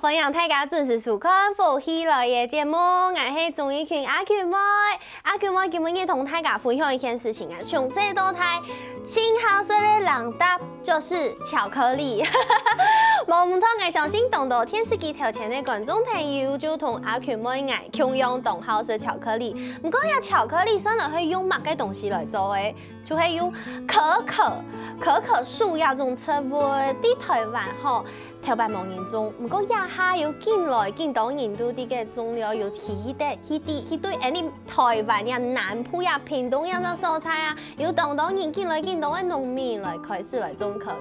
欢迎大家准时收看《福喜来的节目》，我是钟意群阿 Q 妹。阿 Q 妹今日同大家分享一件事情啊，从小到大，亲好食的两大就是巧克力。无唔错，我相信同到电视机头前的观众朋友就同阿 Q 妹爱共用同好食巧克力。不过呀，巧克力算了可以用乜嘅东西来做诶？就係用可可樹呀種植物，啲台灣吼。頭擺無人種，不過呀下有見來見到人都啲嘅種了，尤其迄對誒你台灣呀南部呀屏東呀啲蔬菜啊，有當人見來見到嘅農民來開始來種可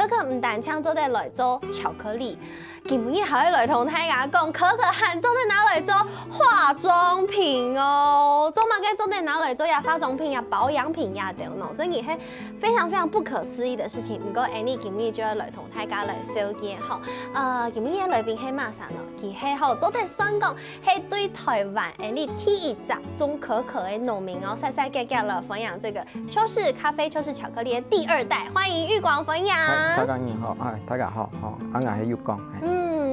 可唔但搶做得來做巧克力。今日可以來同大家講，可可還做得拿來做化妝品哦，做乜嘅做得拿來做呀化妝品呀保養品呀等喏，真係非常不可思議的事情。不過 Annie 今日就要來同大家來小見吼，今日嘅來賓係馬啥咯？佢係吼做得算講係對台灣 Annie 第一隻種可可嘅農民哦，細細個來分享這個邱氏咖啡、邱氏巧克力嘅第二代，歡迎玉廣分享。大家好，大家好，我係玉廣。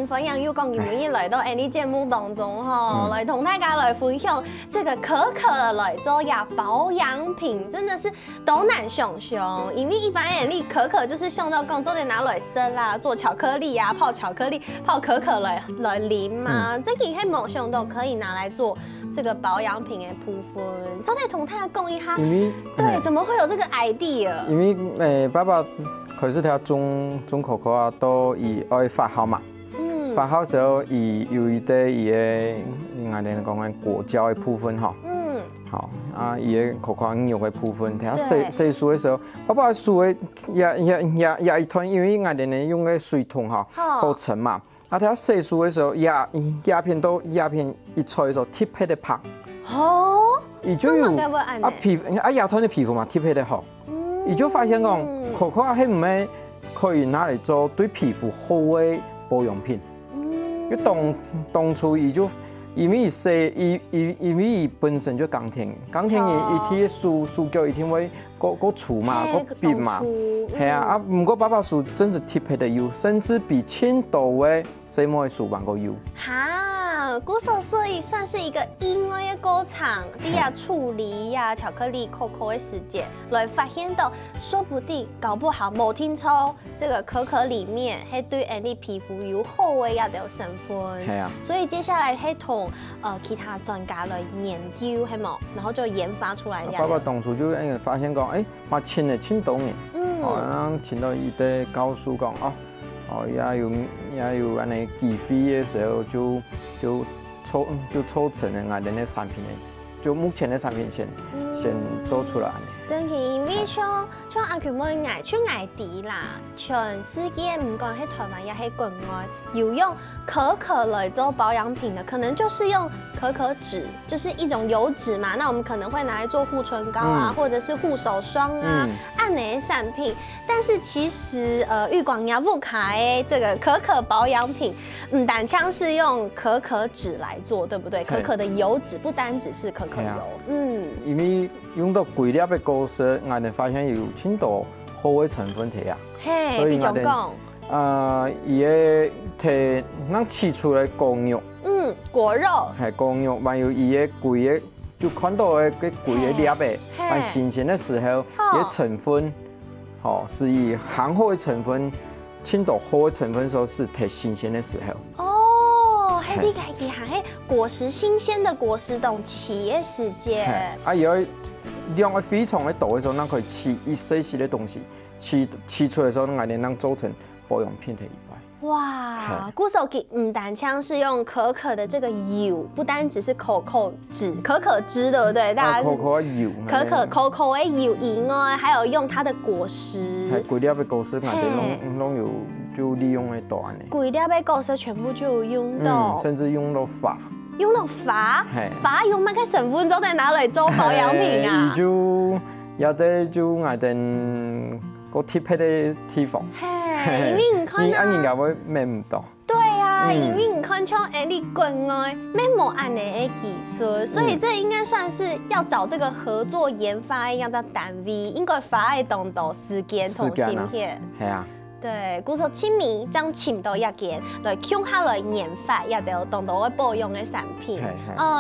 分享玉廣今日來到 Annie 節目當中吼，來同大家來分享這個可可來做呀保養品，真的是都難想象。因為一般 Annie 可可就是想到講做得拿來食啦，做巧克力啊，泡巧克力、泡可可來啉嘛，這個係冇想到可以拿來做這個保養品的部分。做得同大家講一下，對，怎麼會有這個 idea？ 因為爸爸開始睇種可可啊，都以愛發酵嘛。發酵時候，有一啲我哋講嘅果膠嘅部分吼，好啊，可可肉嘅部分，睇下細數嘅時候，爸爸數嘅也一團，因為我哋用嘅水桶吼好沉嘛，啊睇下細數嘅時候，葉片一吹嘅時候，貼起嚟拍，哦，而就有葉團嘅皮膚嘛，貼起嚟好，而就發現講可可係唔係可以拿嚟做對皮膚好嘅保養品。當初因為伊本身就鋼鐵伊啲樹腳伊天會個粗嘛，個扁嘛，係啊，唔過爸爸樹真是貼起的油，甚至比青島嘅細毛嘅樹還個油。哈，古手所以算是一個因為嘅過程，啲呀處理呀巧克力可可嘅時間，來發現到，說不定搞不好冇聽錯，這個可可裡面係對你皮膚有好嘅一啲成分。係啊，所以接下來係同其他專家來研究係冇，然後就研發出來。爸爸當初就發現講，我青島嘅，青島伊啲教授講也有安尼機會嘅時候就湊成了我哋嘅產品就目前的產品先做出來。真係，因為像阿權妹出外地啦，全世界唔講喺台灣也喺國外，有用可可來做保養品的，可能就是用可可脂，就是一種油脂嘛。那我們可能會拿來做護唇膏啊，或者是護手霜啊，按那些產品。但是其實玉廣雅布卡誒這個可可保養品，唔單槍是用可可脂來做，對不對？可可的油脂不單只是可可油，因為用到貴粒嘅果實，我哋發現有很多好嘅成分喺啊，所以我哋伊嘅摕咱切出來果肉，果肉係果肉，還有伊嘅貴嘅，就看到嘅貴嘅粒嘅，還新鮮嘅時候，嘅成分，是以含好嘅成分，很多好嘅成分時候是摕新鮮嘅時候。喺啲嘅係果實新鮮的果實同切嘅時間。有量嘅非常嘅大嘅時候，咱可以切一細細嘅東西，切出來嘅時候，我哋能做成保養品嘅一塊。哇！古手機唔單槍是用可可的這個油，不單只是可可脂，對不對？大家可可油，可可嘅油以外，還有用它的果實。係貴粒嘅果實，我哋攏有就利用喺度安尼。貴粒嘅果實全部就有用到，甚至用到髮。用到髮用乜嘅成分都係拿嚟做保養品啊？就有啲就我哋個貼喺啲地方。因為你看人家會買唔到。對啊，因為你看像你國外沒冇安尼嘅技術，所以這應該算是要找這個合作研發一樣嘅單位，應該花一段時間同芯片。係啊。对，古说清明将침도一件来强下来研发，也有当到嘅保养嘅产品。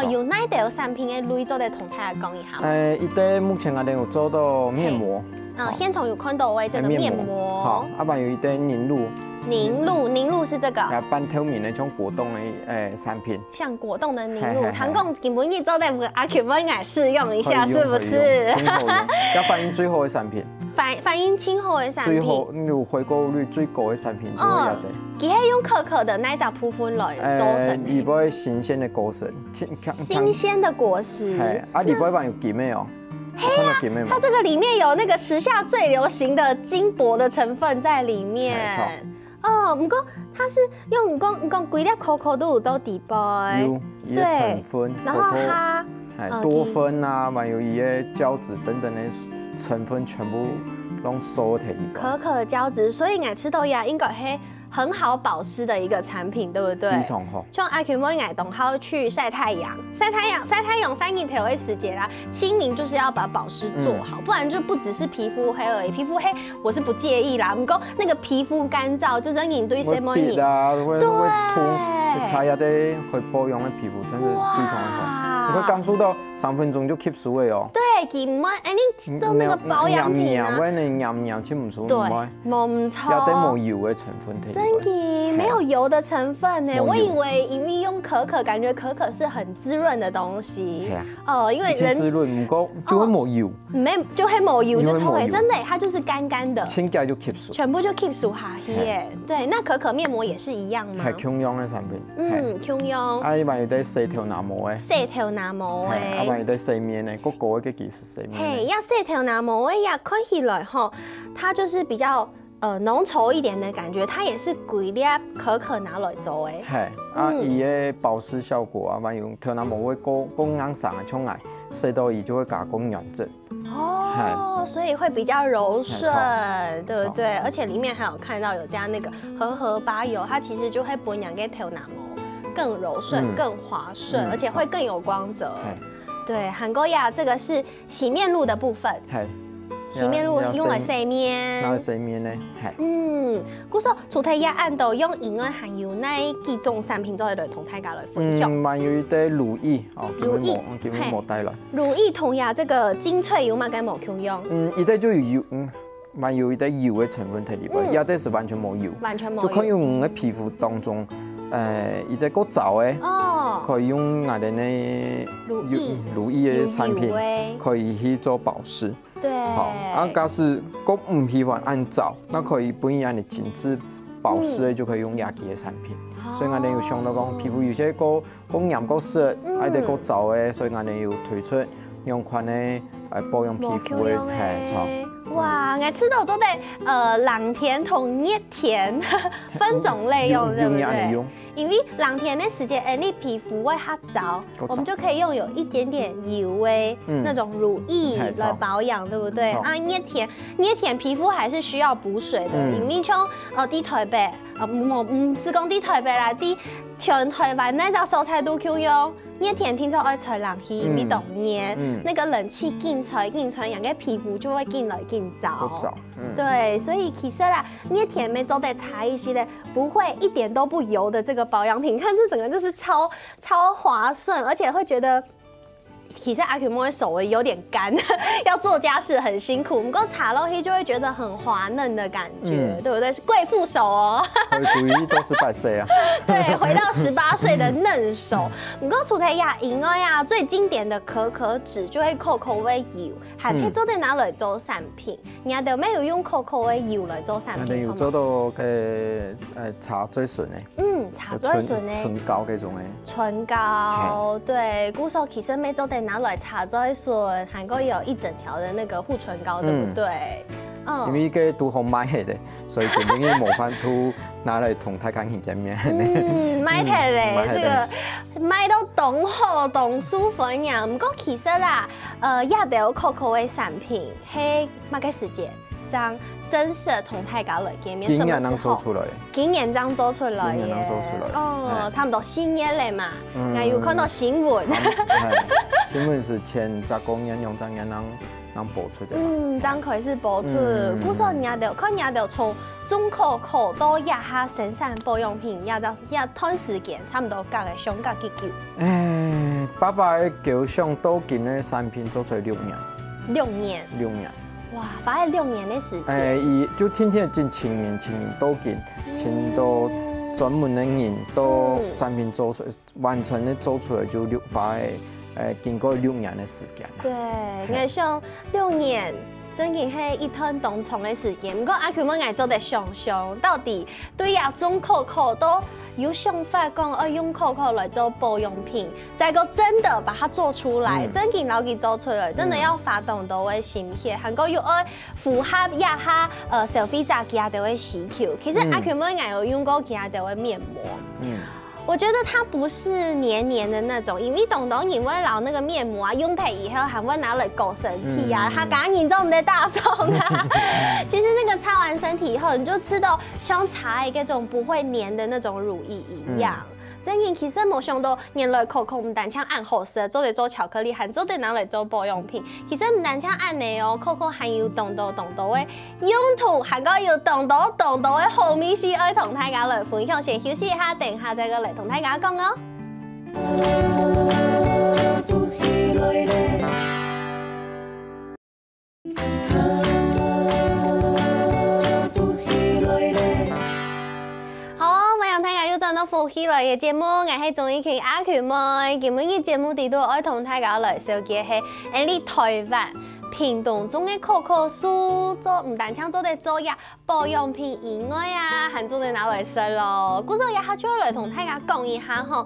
有哪条产品嘅类做嚟同大家讲一下？伊哋目前我哋有做到面膜。现场有看到嘅这个面膜。好，啊，还有伊啲凝露。凝露是这个。半透明的种果冻的产品。像果冻的凝露，糖讲根本你做在阿 Q 们来试用一下，是不是？要反映最好的产品。反映今后的产品，最好有回购率最高的产品就会有的。佢係用可可的奶茶鋪粉來做成的。里邊新鮮的果實，新鮮的果實。係啊，里邊還有金的哦。它這個裡面有那個時下最流行的金箔的成分在裡面。哦，不過它是用講幾粒可可都有到底杯。有一些成分，然後它多酚啊，還有一些膠質等等的。成分全部都收在里邊。可可膠質，所以我吃到呀，應該係很好保濕的一個產品，對不對？非常好。像阿 Q 妹懂好去曬太陽，3日調嘅時節啦。清明就是要把保濕做好，不然就不只是皮膚黑而已。皮膚黑我是不介意啦，不過那個皮膚乾燥，就是應對什麼？會癟啊，會禿，擦下啲會保養嘅皮膚真的非常好。你會感受到3分鐘就吸收嘅哦。對，佢唔你做那個保養品啊，喂，你냠切唔熟，對，冇錯。有啲冇油嘅成分喺。真嘅，沒有油的成分呢。我以為因為用可可，感覺可可是很滋潤的東西。哦，因為人滋潤唔夠就會冇油。沒就會冇油，就超會真的，它就是乾乾的。清潔就吸收。全部就吸收下去耶。對，那可可面膜也是一樣嗎？係強用嘅產品。強用。啊，依還有啲細條拿膜嘅。細條拿膜嘅。啊，還有啲細面嘅，個嘅技術細面。嘿，要細條拿膜嘅呀，看起來吼，它就是比較。濃稠一點的感覺，它也是幾粒可可拿來做嘅。係啊，伊嘅保濕效果啊，還有調拿膜會更硬爽嘅衝來，洗到伊就會加更軟質。哦，所以會比較柔順，對不對？而且裡面還有看到有加那個荷荷巴油，它其實就會幫人嘅調拿膜更柔順、更滑順，而且會更有光澤。對，韓國呀，這個是洗面露的部分。洗面露用來洗面，拿來洗面呢，係。古說除咗一按到用以外，還有哪幾種產品再來同大家來分享？還有啲乳液，哦，叫咩膜帶來。乳液同呀，這個精粹油嘛，該冇強用。伊啲就有油，還有一啲油嘅成分喺裏邊，有啲是完全冇油，完全冇。就可以用喺皮膚當中，伊啲個皂嘅，可以用我哋呢乳液嘅產品，可以去做保濕。對，好，啊，假使個唔喜歡按皂，那可以本意按你精緻保濕就可以用亞基嘅產品。所以我哋要想到講皮膚有些個染個色，愛得個皂嘅，所以我哋要推出用款嘅保養皮膚嘅係錯。哇，我吃到都得朗甜同熱甜分種類用，對不對？因為朗甜的時間，你皮膚會較糟，我們就可以用有一點點油味那種乳液來保養，對不對？啊，熱甜皮膚還是需要補水的，因為像啲台北，唔是講啲台北啦，啲全台灣那隻蔬菜都可以用。熱甜聽說愛吹冷氣，咪凍熱，那個冷氣勁吹，人嘅皮膚就會勁來勁糟。對，所以其實啦，熱甜沒做得差一些的，不會一點都不油的這個保養品，看這整個就是超滑順，而且會覺得。其實阿 Q 妹手有點乾，要做家事很辛苦。不過擦落去就會覺得很滑嫩的感覺，對不對？是貴婦手哦。回歸都18歲啊。對，回到18歲的嫩手。不過除咗呀，另外呀，最經典的可可脂就係可可嘅油，還可以做得拿來做產品。人家有沒有用可可嘅油來做產品？我哋有做到嘅茶嘴唇嘅。茶嘴唇嘅。唇膏嗰種嘅。唇膏，對，古時候其實沒做得拿來擦嘴唇，韓國有一整條的那個護唇膏，對不對？因為佢都好買嘅，所以根本已經冇法度拿來同大家見面。買睇咧，這個買到懂好懂舒服樣。不過其實啦，也有可可嘅產品係乜嘅時節，將真實同大家來見面。今年能做出來，今年這樣做出來嘅，哦，差唔多4年嘞嘛，我有看到新聞。新聞是前10公年、20年人能保出的。张开始保出，古时候人家从中可可到亚哈生产保养品，也短时间差不多隔个上隔几久。爸爸的旧上都见的产品做出来6年。6年。哇，花了6年的时间。伊就天天进青年都见，请到专门的人到产品做出来，完成的做出来就花经过6年的时间。对，我想6年。真嘅係一趟當長嘅時間，不過阿權我嗌做得想想，到底對呀種可可都有想法講，要用可可來做保養品，再個真的把它做出來，真嘅老給做出來，真的要發動到嘅心血，韓國又愛符合呀哈消費者其他嘅需求。其實阿權我嗌有用過其他嘅面膜。我覺得它不是黏黏的那種，因為因為老那個面膜啊，用它以後還會拿來搞身體啊，它趕緊做我們的大眾啊。其實那個擦完身體以後，你就吃到像擦一種不會黏的那種乳液一樣。真嘅其實冇想到，原來可可唔單槍按好食，做嚟做巧克力，還做嚟拿嚟做保養品。其實唔單槍按你哦，可可還有動到嘅用途，還個有動到嘅好秘密，愛同大家來分享。先休息一下，等下再過嚟同大家講哦。福喜來嘅節目，我係綜藝群阿權妹。今日嘅節目地度愛同大家來紹介係喺台灣屏東種嘅可可樹，做唔單槍做得做呀保養品以外啊，還做得拿來食咯。故說也下就來同大家講一下吼，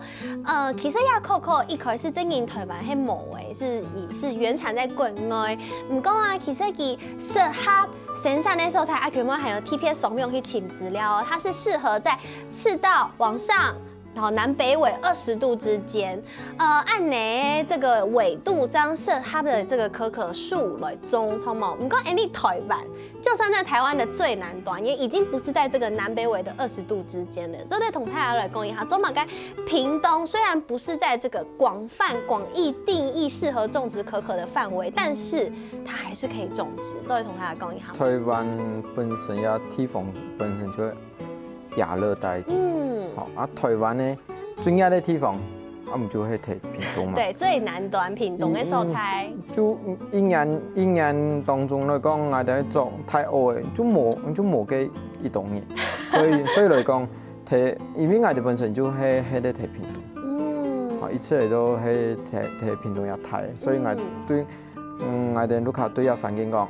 其實呀可可一開始經營台灣係冇誒，是原產在國外。唔過啊，其實佢適合生產的素材，阿權妹還有 TPS 掃描去請資料，它是適合在赤道往上。然後南北緯20度之間，按你這個緯度這樣適合的這個可可樹來種，錯冇？唔過，你台灣就算在台灣的最南端，也已經不是在這個南北緯的20度之間了。這對同大家來講一下，中馬該屏東雖然不是在這個廣義定義適合種植可可的範圍，但是它還是可以種植。這對同大家講一下。台灣本身呀地方本身就亞熱帶地方。台灣呢最熱的地方，唔就係屏東嘛？對，最南端屏東的所在。就一年當中來講，我哋做太惡嘅，就冇嘅一棟嘢，所以來講，因為我哋本身就係喺屏東，一切嚟都喺屏東一帶，所以我對我哋陸客對一環境講，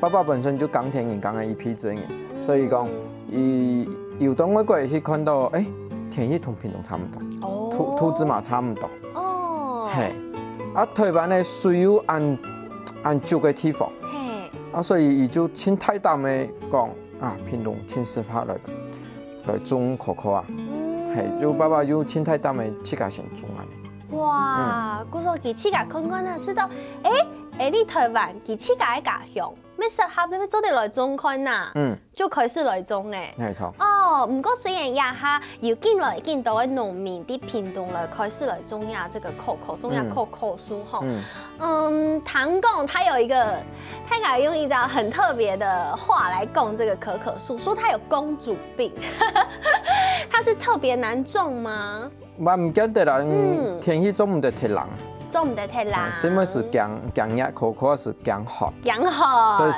爸爸本身就鋼鐵人，鋼嘅一批子人，所以講有到外國去看到，天氣同屏東差唔多，土質嘛差唔多。係，台灣呢需要按足嘅地方，所以伊就請太擔嘅講屏東請適合來種可可啊。係，就爸爸就請太擔嘅自家先種啊。哇，古說佢自家看看啊，知道你台灣佢自家嘅家鄉。咩適合你做啲來種開呐？就開始來種誒。沒錯。唔過雖然呀哈，有見來見到嘅農民啲屏東來開始來種呀，這個可可，種呀可可樹吼。唐貢他有一個，他敢用一張很特別的話來講這個可可樹，說它有公主病。它是特別難種嗎？我唔記得啦，天氣種唔得太冷。種唔得太冷，什麼是降熱？可可是降寒。降寒。所以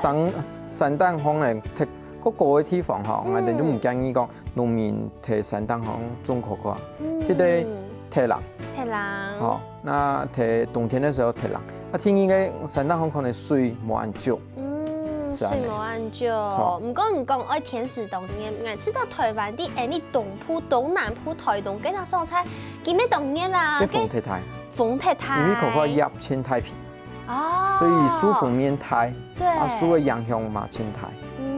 山丹方嚟睇嗰個嘅地方嗬，我哋都唔建議講農民睇山丹方種可可，佢哋太冷。太冷。好，那睇冬天嘅時候太冷。天氣嘅山丹方可能水冇按足。水冇按足。唔講愛天時凍熱，我知道台灣啲你東南部、台東幾多蔬菜，見咩凍熱啦？風太大。風太大，因為可可葉青太平，所以樹風面太，樹嘅影響嘛青太，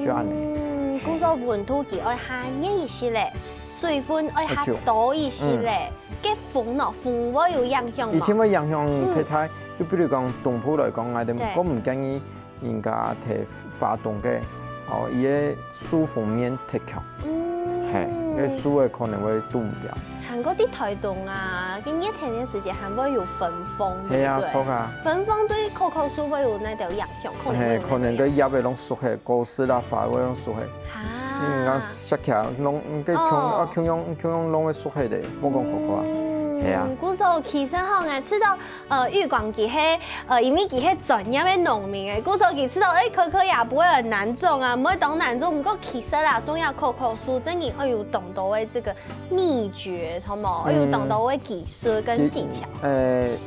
就安尼。古說溫度佢愛下熱一些咧，水分愛下多一些咧，嘅風會有影響嘛？以前會影響太，就比如講東部來講，我唔建議人家睇花東嘅，伊嘅樹風面太強，係，嘅樹嘅可能會擋唔掉。过啲台东啊，跟热天嘅時節還會有焚風，對係啊，錯㗎。焚風對可可樹會有那條影響，可能個葉會攏熟起，果實啦、花會攏熟起。你講食起來攏個芎用攏會熟起的，冇講可可啊。係啊。古時候其實吼，我知道玉廣佢係因為佢係專業嘅農民誒，古時候佢知道可可也不會很難種啊，唔會當難種。不過其實啦，種下可可樹真係要有懂得嘅這個秘訣，好冇？要有懂得嘅技術跟技巧。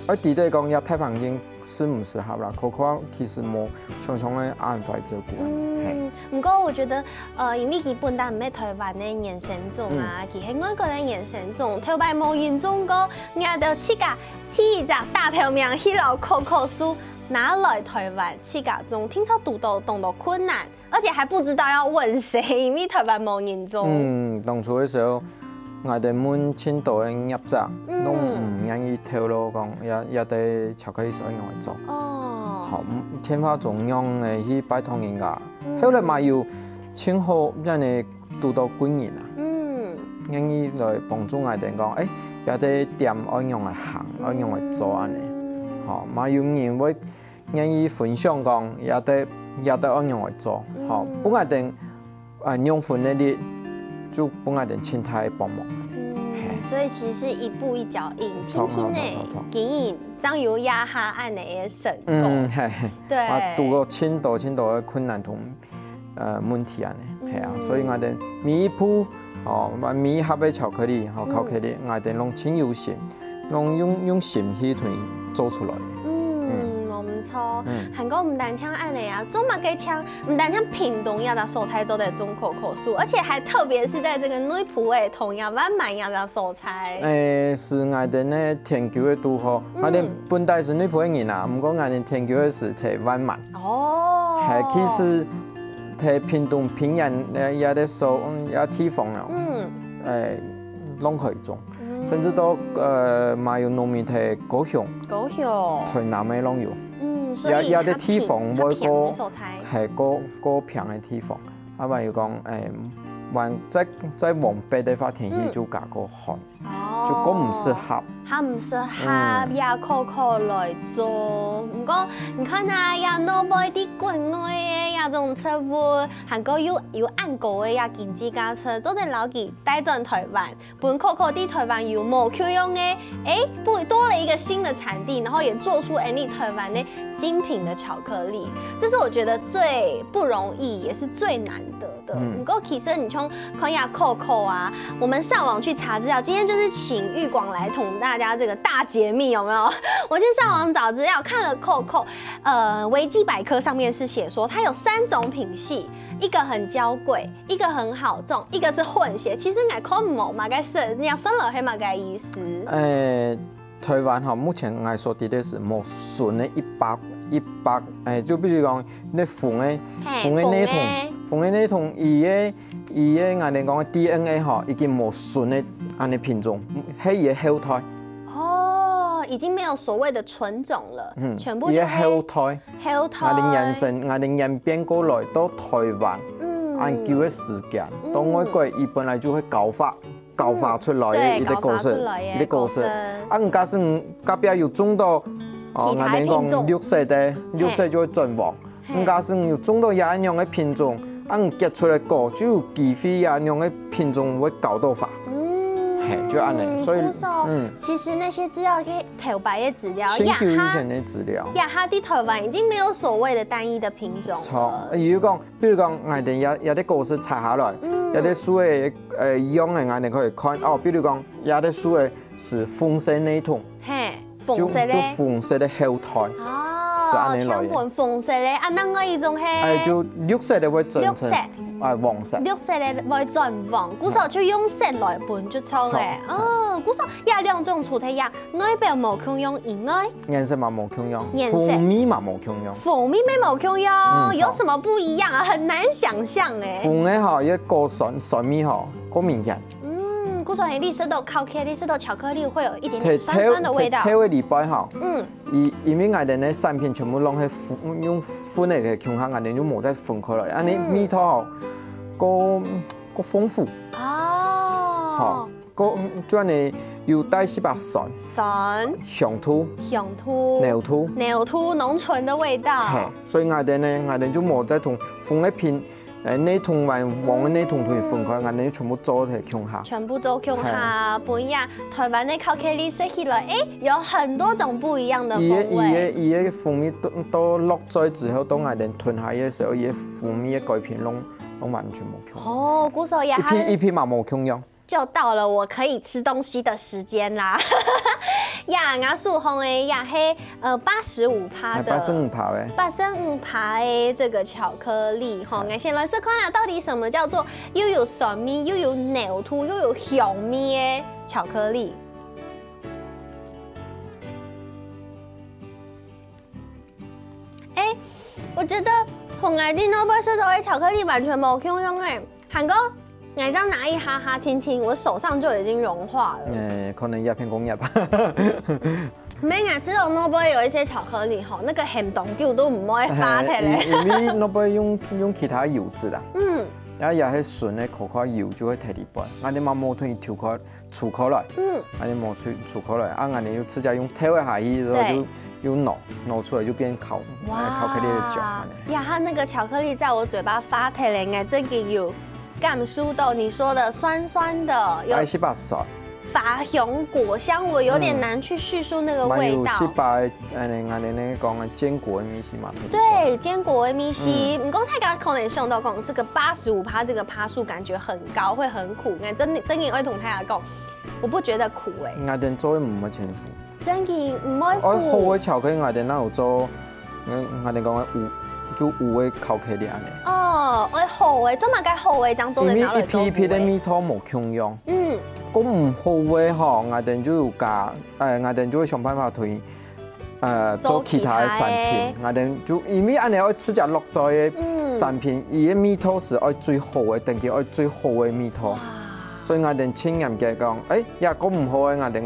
我哋都講要太環境適唔適合啦，可可其實冇常常嘅安排照顧。不過我覺得因為佢本來唔係台灣嘅原生種啊，佢係外國嘅原生種，頭擺冇人種過，我哋自家提一隻大頭苗去攞可可樹拿來台灣自家種，聽說讀到困難，而且還不知道要問誰，因為台灣冇人種。當初嘅時候，我哋問青島嘅業者，都唔願意透露講，也得巧克力是按樣嚟做。好，天花中央誒去拜託人家，後來嘛又請好人哋讀到幾年啊，願意來幫助我哋講，也得點按樣嚟行，按樣嚟做安尼，好，嘛有人會願意分享講，也得按樣嚟做，好，不我哋用分嗰啲就不我哋請他幫忙。所以其實一步一腳印，聽聽呢，經營將有壓下按你嘅成功。對。我度過青島嘅困難同問題啊，係啊，所以我哋每一步每一盒嘅巧克力，我哋攏請有心，攏用心去同做出來。唔錯，韓國唔單槍按你啊，種乜嘅槍，唔單槍屏東亞的蔬菜都得種可可樹，而且還特別是在這個內埔誒同樣灣滿亞的蔬菜。是我哋呢田球嘅都好，我哋本來是內埔嘅人啊，不過我哋田球嘅是喺灣滿。係其實喺屏東平原也得收也地方了，攏可以種，甚至到嘛有農民喺高雄，台南嘅攏有。有啲地方會個係個平嘅地方，啊咪要講在往北的話天氣就較個寒，就個唔適合。它唔適合也可可來做，不過你看啊，也攞買啲國外嘅也種植物，韓國有按個嘅也經濟價車，做啲老幾帶轉台灣，本可可啲台灣有冇缺用嘅，不多了一個新的產地，然後也做出你台灣的精品的巧克力，這是我覺得最不容易，也是最難得的。不過其實你從看下可可啊，我們上網去查資料，今天就是請玉廣來同大家這個大解密，有沒有？我去上網找資料，看了可可，維基百科上面是寫說它有3種品系，一個很嬌貴，一個很好種，一個是混血。其實我看冇嘛個是，你要算落係嘛個意思？台灣哈，目前我所知的是冇純的100，就比如講你鳳嘅那桶，伊嘅我哋講嘅 DNA 哈，已經冇純的安尼品種，係伊嘅後胎。已經沒有所謂的純種了，全部係後胎。我哋演變過來到台灣，按叫嘅時間，到外國伊本來就會教化出來嘅一啲果實，唔加上隔壁又種到，我哋講綠色就會轉黃，唔加上又種到一樣嘅品種，結出來果就有機會一樣嘅品種會搞到化。就按你，所以其實那些資料，台灣的資料，以前的資料，哈啲台灣已經沒有所謂的單一的品種。錯，比如講，我哋有啲果實採下來，有啲樹嘅樣嘅，我哋可以看比如講，有啲樹嘅是紅色那種，就紅色的後胎。是安尼來嘅。紅色咧，另外一種係就綠色的會轉成黃色。綠色的會轉黃，古時候就用色來拌出嚟嘅。古時候有2種主題呀，外表冇強用，以外顏色嘛冇強用，風味嘛冇強用。風味沒冇強用，有什麼不一樣啊？很難想象誒。風味哈，一個酸味哈，好明顯。古時候你吃到巧克力會有一點點酸酸的味道。睇個禮拜哈，因為我哋嘅產品全部攏係用粉嚟嘅強項，我哋就冇再分開來，安尼味道個豐富。好，就安尼有带细把酸、香土、牛土，浓醇的味道。嘿，所以我哋就冇再同放一片。内桶埋往的内桶可以分开，俺哋全部做喺腔下。全部做腔下，本呀台湾的巧克力说起来，有很多种不一样的风味。伊嘅蜂蜜都落咗之后，当俺哋吞下嘅时候，伊嘅蜂蜜嘅改变拢完全冇腔。哦，古手呀，一片嘛冇腔样。就到了我可以吃东西的时间啦！呀，我数红诶呀嘿85%的85%的这个巧克力哈，我先来试看下到底什么叫做又有酸蜜又有牛土又有香蜜的巧克力。我觉得红爱丁诺贝斯多的巧克力完全冇香香诶，韩哥。我这样拿一哈哈听听，我手上就已经融化了。可能鸦片工业吧。没俺吃到诺贝有一些巧克力吼，那个咸冻酒都唔可以发起来。因为诺贝用其他油脂啦。也係純嘅可可油就可以提啲杯，我哋嘛冇同調開除開來，我哋冇除開來，我哋要直接用推下去，然後就攞出來就變巧克力的醬。呀，它那個巧克力在我嘴巴發起來，我真嘅有感受到你說的酸酸的，有發香果香，我有點難去敘述那個味道。有18，我哋講嘅堅果的米西嘛。對，堅果的米西，唔講太高，可能想到講這個85%這個趴數感覺很高，會很苦。我真嘅會同大家講，我不覺得苦誒。我哋做唔係全苦。真嘅唔會苦。我好嘅巧克力，我哋那有做，我哋講嘅就有嘅巧克力安尼。哦，我好嘅，做乜嘅好嘅，將做嚟拿嚟做。一批的蜜糖冇強樣。咁唔好嘅嗬，我哋就要加，我哋就會想辦法推，做其他嘅產品。我哋就因為安尼要直接落在嘅產品，伊嘅蜜糖是愛最好嘅，定期愛最好嘅蜜糖。所以我哋千人嘅講，呀，咁唔好嘅，我哋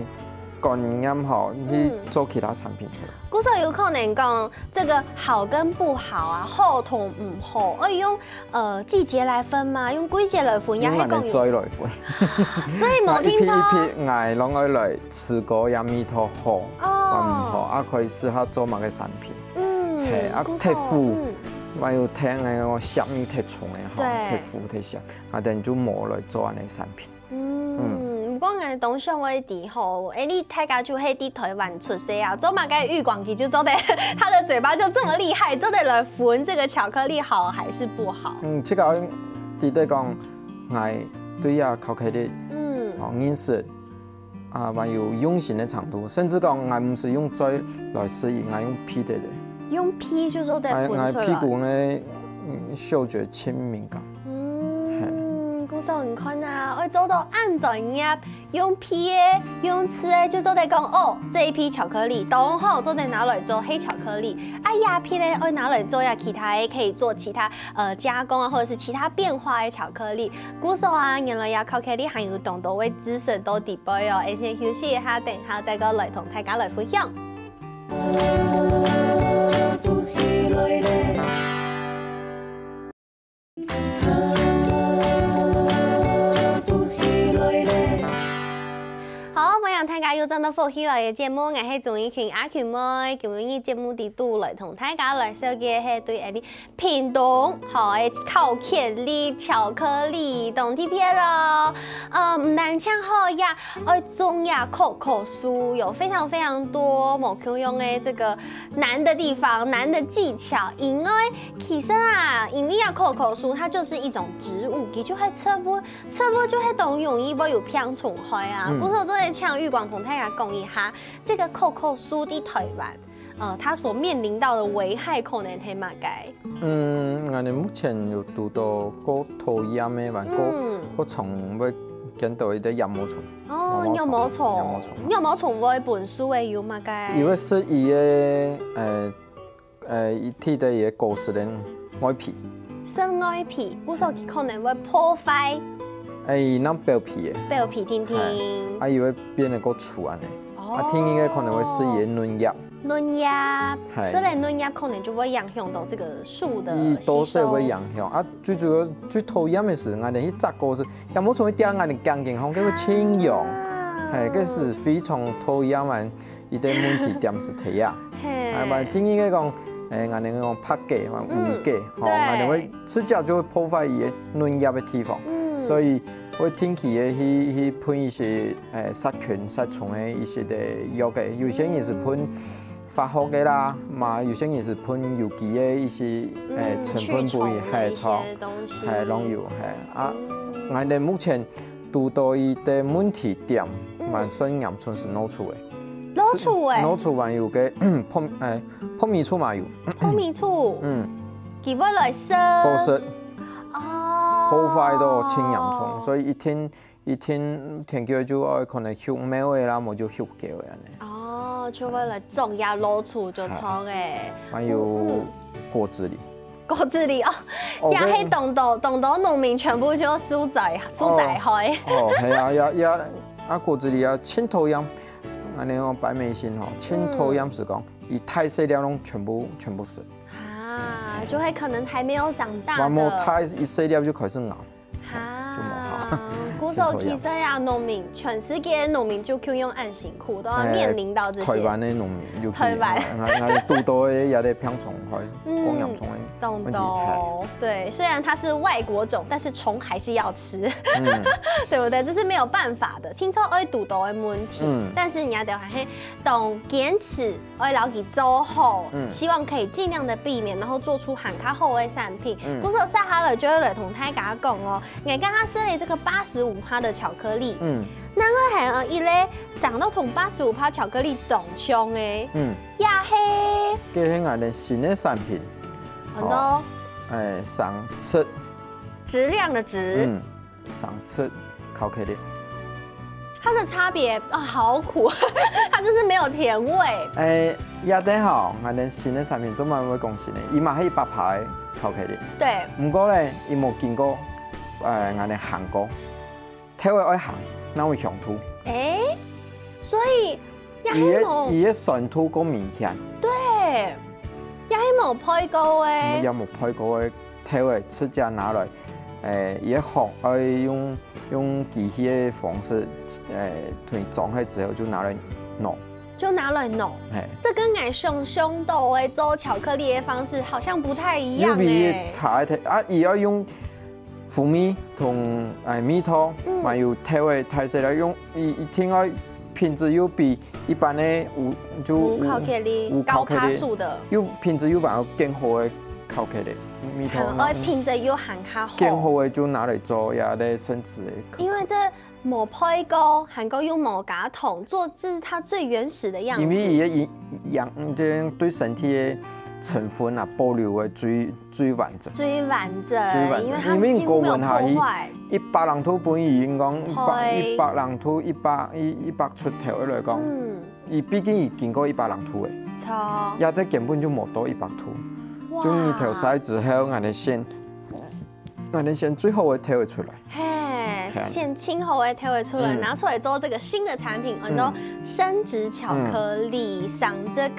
講啱好去做其他產品出來。古時候有可能講這個好跟不好啊，好同唔好，可以用季節來分嘛，用季節來分，也係講再來分。所以冇聽錯。一批嗌攞愛來試過有蜜糖好，還唔好，啊可以適合做某個產品。係啊，貼敷，我要聽嘅我蝦米貼重嘅，貼敷貼上，我哋就冇來做安尼產品。不過我當上我啲吼，你大家就喺啲台灣出世啊，做乜嘅預廣期就做得，他的嘴巴就這麼厲害，做得來分這個巧克力好還是不好？這個啲對講，我對呀巧克力，顏色啊，還有用心的程度，甚至講我唔是用嘴來試驗，我用皮的。用皮就做得分出來。我屁股呢，嗅覺親敏感。古時候你看啊，我做到按怎樣用皮嘅、用吃嘅，就做得講哦，這一批巧克力當好做得拿來做黑巧克力，呀皮咧我拿來做呀其他嘅可以做其他加工啊，或者是其他變化嘅巧克力。古時候啊，原來呀巧克力還有咁多嘅知識到底背哦，先休息一下，等下再過來同大家來分享。大家又轉到福喜來嘅節目，我係鍾意群阿群妹，今日節目啲度來同大家來紹介係對啲屏東好嘅巧克力、巧克力同啲片咯。唔但唱好呀，愛種呀可樹有非常非常多冇可用嘅這個難的地方、難的技巧。因為其實啊，因為呀可樹它就是一種植物，佢就係側波就係當容易會有偏重開啊。不過這裡唱預廣同大家講一下，這個可樹的台灣，它所面臨到的危害可能係乜嘅？我哋目前有讀到個討厭嘅，還個蟲會見到一啲幼毛蟲。哦，幼毛蟲會本書嘅有乜嘅？因為是伊嘅一啲嘅嘢果實嘅外皮。生外皮，有時候可能會破壞。那表皮嘅。表皮聽聽。伊會變得個粗安尼。天應該可能會是伊嫩葉。嫩葉。所以嫩葉可能就會影響到這個樹的吸收。都是會影響。最主要最討厭嘅是，我哋去摘果實，有冇從一點我哋乾淨空氣會清揚。嘿，这是非常讨厌的一个问题点是提啊。嘛，听伊个讲，俺哋讲拍假或污假，吼，俺哋会吃假就会破坏伊个嫩叶的地方，所以会定期的去喷一些杀菌杀虫的一些的药嘅，有些人是喷化学的啦，嘛有些人是喷有机的一些成分不一，系错，系拢有系啊。俺哋目前遇到伊的问题点，蛮深严重是脑出的。老醋诶，老醋还有个泡米醋嘛有，泡米醋，佢要来湿，都是哦，破坏到挺严重，所以一天天叫就可能休没位啦，冇就休假嘅安尼。哦，就为了种下老醋就错诶，还有果子狸，果子狸哦，也係動到農民全部就輸在開。哦，係啊，也果子狸啊，青頭秧。安尼講白眉心吼，青頭秧是講，伊太細了攏全部死。啊，就會可能還沒有長大的。還冇太一細了就開始咬，就冇好。古時候其實呀，農民全世界農民就用按辛苦，都要面臨到這些。台灣的農民，尤其我拄到的也得병蟲，光養蟲的問題。對，雖然它是外國種，但是蟲還是要吃，對不對？這是沒有辦法的。聽說會拄到的問題，但是你要得還是懂堅持，會留佢做好，希望可以盡量的避免，然後做出很較好的產品。古時候曬下來就會來同大家講哦，我剛剛試了這個85%的巧克力，那個係一咧上到同85%巧克力同槍的，也係。這是我哋新的產品，很多。上次質量的質，上次巧克力，它的差別啊，好苦，它就是沒有甜味。也得好，我哋新的產品做乜會講新的？伊嘛係100%的巧克力，對。不過咧，伊冇經過我哋韓國，體會愛鹹，那會香吐。所以伊嘅酸吐夠明顯。對。也係冇配過誒，也冇配過嘅，體會直接拿來，也好，用機器嘅方式，同裝起之後就拿來弄。就拿來弄，這跟俺熊豆誒做巧克力的方式好像不太一樣誒。因為差一啲啊，伊要用蜂蜜同蜜糖，還有體會太細啦，用伊聽講品質又比一般的無巧克力高趴數的，又品質又比較更好的巧克力，蜜糖，品質又很較好，更好的就拿來做也得升值的。因為這冇配過，韓國用冇加糖做，這是它最原始的樣子。因為伊這對身體的成分啊保留的最完整。最完整，因為高溫下100人吐本伊講100人吐100出頭來講，伊畢竟伊經過100人吐嘅，錯，也得根本就冇到100吐，就你調曬之後，我哋先最後會調出來。先輕厚的調味出來，拿出來之後，這個新的產品很多生質巧克力、上着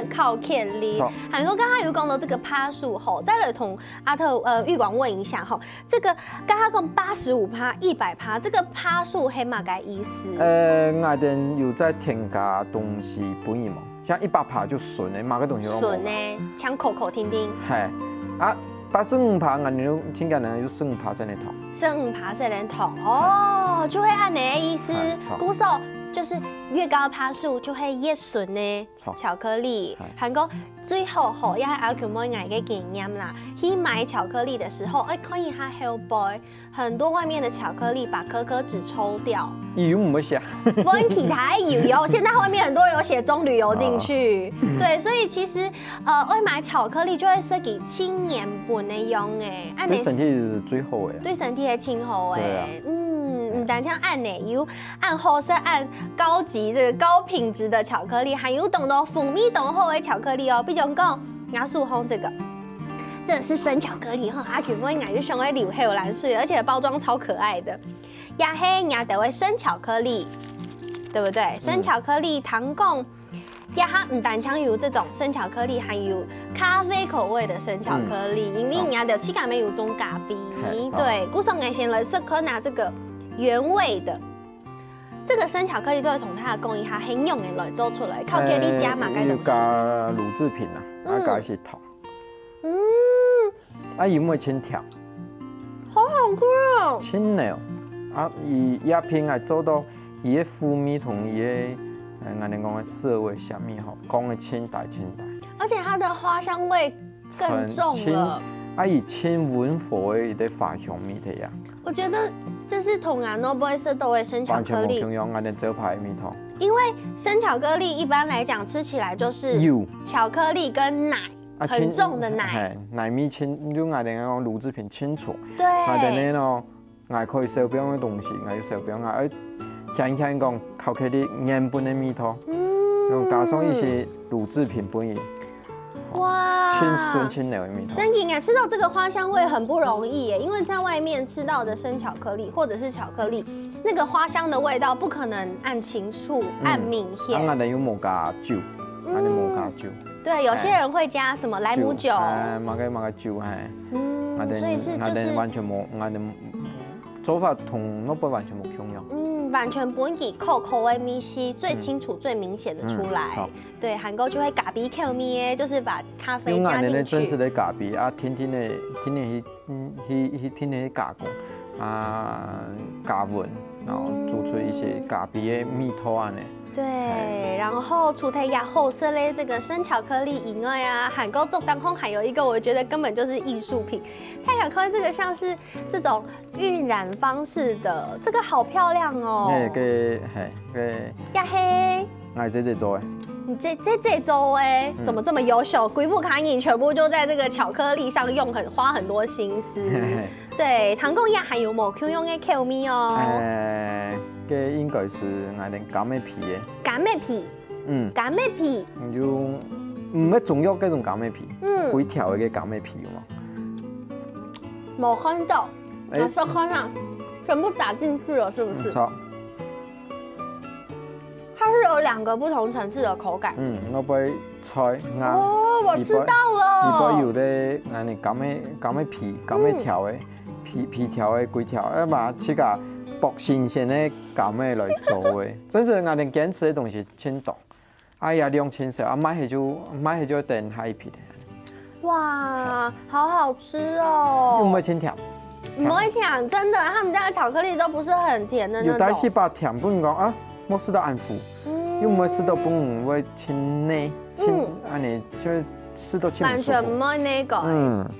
巧克力。韓國剛剛有講到這個趴數吼，再來同阿特玉廣問一下吼，這個剛剛講85%、100%，這個趴數係乜個意思？我哋有在添加東西不一樣，像100%就純的，乜個東西都冇。純的，像口口聽聽。係啊。85%，我哋聽講呢就15%的糖，15%的糖哦，就會按你的意思。古時候就是越高趴數就會越純的巧克力。韓國最後吼也係阿強妹嗌嘅經驗啦，去買巧克力的時候，看一下後背，很多外面的巧克力把可可脂抽掉。油唔會寫，溫其他油，現在外面很多有寫棕櫚油進去，對，所以其實會買巧克力就會設計輕鹽本的用誒，對身體是最好嘅，對身體係輕好誒，唔單像按奶油，按好是按高級這個高品質的巧克力，還有懂得蜂蜜濃厚的巧克力哦，比如講亞樹紅這個。這是生巧克力哈，阿權妹買就上來流黑有藍水，而且包裝超可愛的。也係也得會生巧克力，對不對？生巧克力、糖貢，也它唔單槍有這種生巧克力，還有咖啡口味的生巧克力，因為也得氣感沒有種咖啡。對，古時候我先來試可拿這個原味的这个生巧克力都会同它的工艺，它很用的来做出来，靠给你加嘛该东西。加乳制品啊，加一些糖。伊唔会清甜。好好吃哦。清凉，伊鸦片啊做到伊的风味同伊的，俺哋讲的色味啥物吼，讲的清淡。而且它的花香味更重了。伊清温和的伊的花香味体啊。我觉得这是同样都不会是豆味生巧克力。完全无用，俺哋招牌味道。因为生巧克力一般来讲吃起来就是巧克力跟奶。很重的奶，奶味清，就俺哋讲乳制品清楚。对。俺哋呢，俺可以手边的东西，俺手边俺香讲巧克力原本的味道，用加上一些乳制品本意。哇！清顺清凉的味道。真的，吃到这个花香味很不容易耶，因为在外面吃到的生巧克力或者是巧克力，那个花香的味道不可能按情醋按明显。俺哋又冇加酒，俺哋冇加酒。对，有些人会加什么莱姆酒，马个酒，所以是就是完全冇，俺哋做法同那不完全冇相同。完全不会给口味咪西最清楚、最明显的出来。对，韩国就会咖啡口味，就是把咖啡加进去。真实的咖啡天天的加工加温，然后煮出一些咖啡的味道安尼。对，然后除了亚后色嘞这个生巧克力以外啊，韩国做当空还有一个我觉得根本就是艺术品，太巧克力这个像是这种晕染方式的，这个好漂亮哦。亚黑，我这做的。你这做哎，怎么这么优秀？鬼父卡影全部就在这个巧克力上花很多心思。对，韩国也还有某 Q 用的口味哦。这应该是我哋柑仔皮的。柑仔皮。柑仔皮。你就唔係中藥嗰種柑仔皮。幾條嘅柑仔皮嘛。冇看到，我说看上，全部打进去了，是不是？错。它是有2个不同层次的口感。我杯菜鸭。哦，我知道了。一杯有的我哋柑仔皮、柑仔條嘅皮條嘅幾條，把切個薄新鮮的柑仔來做的，真是我哋堅持的東西清淡，也量清少，買起就等下一批的。哇，好好吃哦！唔會清甜，唔會甜，真的，他們家的巧克力都不是很甜的那種。有帶是把甜分講冇試到安撫，又冇試到不會清膩，安尼就是試到清不舒服。完全冇那個，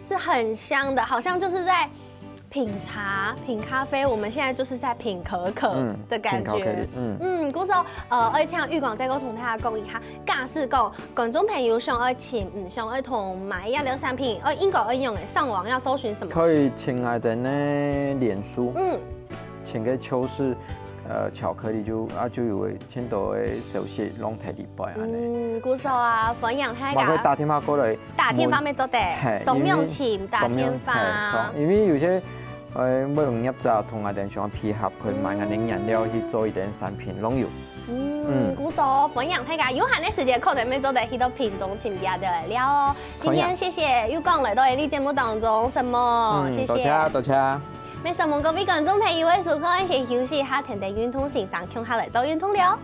是很香的，好像就是在品茶、品咖啡，我們現在就是在品可可的感覺。嗰時候而且玉廣在個同大家講一下，假使講觀眾朋友想要請想要同買一啲產品，應該要用嘅上網要搜尋什麼？可以請我哋呢臉書，請個秋氏巧克力就有個青島嘅手寫攏提禮拜安尼。嗰時候分享大家。我可以打電話過來。打電話咪做得，送面錢打電話。因為有些每行業者同我哋想配合，佢買我哋顏料去做一點產品，攏有。鼓手分享大家有限的時間，可能要做得去到屏東前邊的來了哦。今天謝謝玉廣來到你節目當中，什麼？謝謝。多謝。沒什麼各位觀眾朋友嘅時間，先休息一下，停地運動先上，向下來做運動了。